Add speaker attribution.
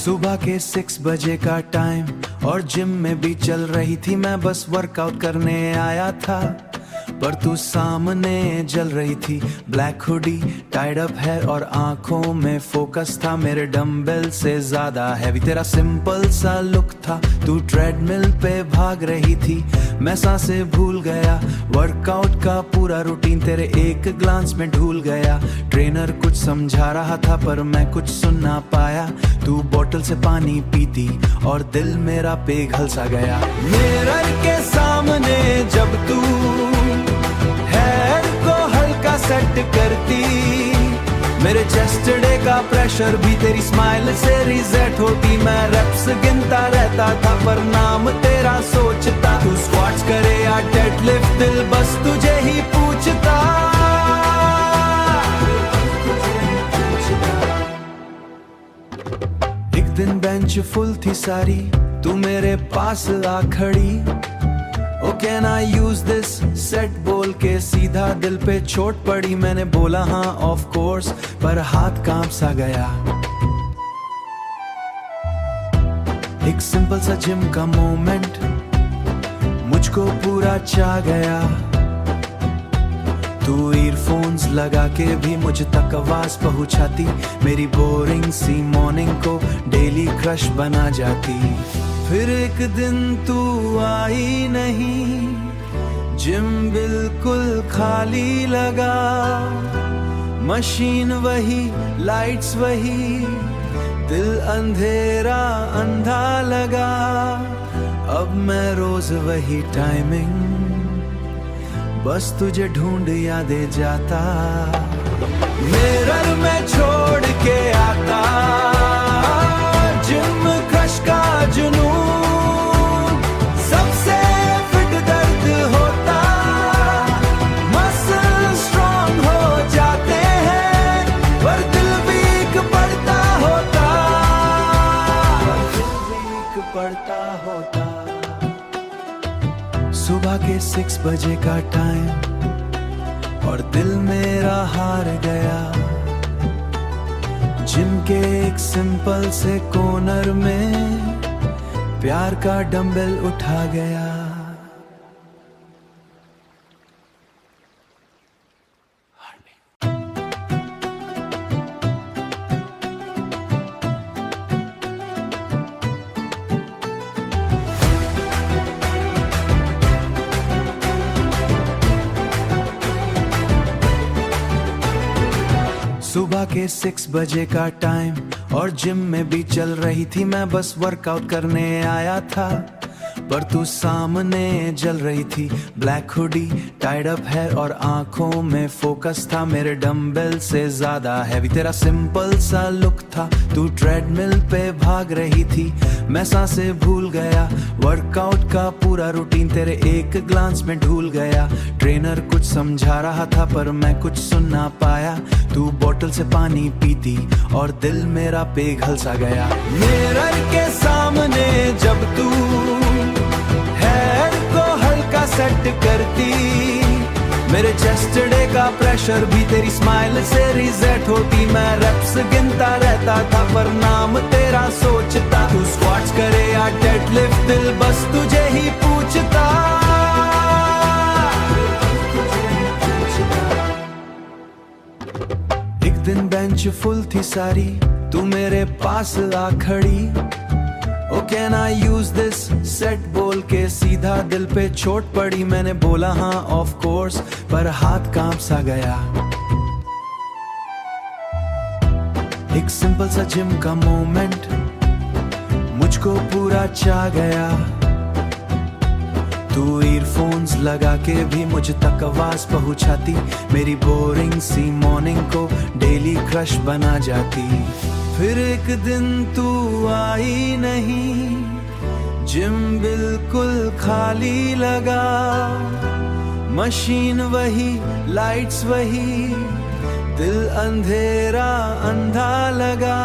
Speaker 1: सुबह के 6 बजे का टाइम और जिम में भी चल रही थी, मैं बस वर्कआउट करने आया था। पर तू सामने जल रही थी, black hoodie, tied up here और आंखों में फोकस था मेरे डंबल से ज्यादा हैवी। तेरा सिंपल सा लुक था, तू ट्रेडमिल पे भाग रही थी, मैं सांसें भूल गया। वर्कआउट का पूरा रूटीन तेरे एक ग्लांस में ढूल गया। ट्रेनर कुछ समझा रहा था पर मैं कुछ सुन ना पाया। तू बोतल से पानी पीती और दिल मेरा पिघल सा गया। मिरर के सामने जब तू हेयर को हल्का सेट करती, मेरे चेस्ट डे का प्रेशर भी तेरी स्माइल से रिसेट होती। मैं रेप्स गिनता रहता था पर नाम तेरा सोचता। तू स्क्वाट्स करे या डेडलिफ्ट, दिल बस तुझे ही पूछता। एक दिन बेंच फुल थी सारी, तू मेरे पास आ खड़ी। Oh can I use this set बोल के सीधा दिल पे चोट पड़ी। मैंने बोला हाँ ऑफ कोर्स, पर हाथ कांप सा गया। एक सिंपल सा जिम का मोमेंट मुझको पूरा चा गया। तू ईयरफोन्स लगा के भी मुझ तक आवाज पहुंचाती, मेरी बोरिंग सी मॉर्निंग को डेली क्रश बना जाती। फिर एक दिन तू आई नहीं, जिम बिल्कुल खाली लगा। मशीन वही, लाइट्स वही, दिल अंधेरा अंधा लगा। अब मैं रोज वही टाइमिंग, बस तुझे ढूंढ यादें जाता। मिरर में छोड़ के आता जिम क्रश का जुनून। सबसे फिट दर्द होता, मसल स्ट्रॉन्ग हो जाते हैं, पर दिल वीक पड़ता होता, दिल वीक पड़ता होता। सुबह के 6 बजे का टाइम और दिल मेरा हार गया। जिम के एक सिंपल से कॉर्नर में प्यार का डंबल उठा गया। सुबह के 6 बजे का टाइम और जिम में भी चल रही थी, मैं बस वर्कआउट करने आया था। पर तू सामने जल रही थी, black hoodie, tied up here और आंखों में फोकस था मेरे डंबल से ज्यादा हैवी। तेरा सिंपल सा लुक था, तू ट्रेडमिल पे भाग रही थी, मैं सांसें भूल गया। वर्कआउट का पूरा रूटीन तेरे एक ग्लांस में ढूल गया। ट्रेनर कुछ समझा रहा था पर मैं कुछ सुन ना पाया। तू बोतल से पानी पीती और दिल मेरा पिघल सा गया। मिरर के सामने जब तू हेयर को हल्का सेट करती, मेरे चेस्ट डे का प्रेशर भी तेरी स्माइल से रिसेट होती। मैं रेप्स गिनता रहता था पर नाम तेरा सोचता। तू स्क्वाट्स करे या डेडलिफ्ट, दिल बस तुझे ही पूछता। एक दिन बेंच फुल थी सारी, तू मेरे पास आ खड़ी। Oh can I use this set बोल के सीधा दिल पे चोट पड़ी। मैंने बोला हाँ ऑफ कोर्स, पर हाथ कांप सा गया। एक सिंपल सा जिम का मोमेंट मुझको पूरा चा गया। तू ईयरफोन्स लगा के भी मुझ तक आवाज पहुंचाती, मेरी बोरिंग सी मॉर्निंग को डेली क्रश बना जाती। फिर एक दिन तू आई नहीं, जिम बिल्कुल खाली लगा। मशीन वही, लाइट्स वही, दिल अंधेरा अंधा लगा।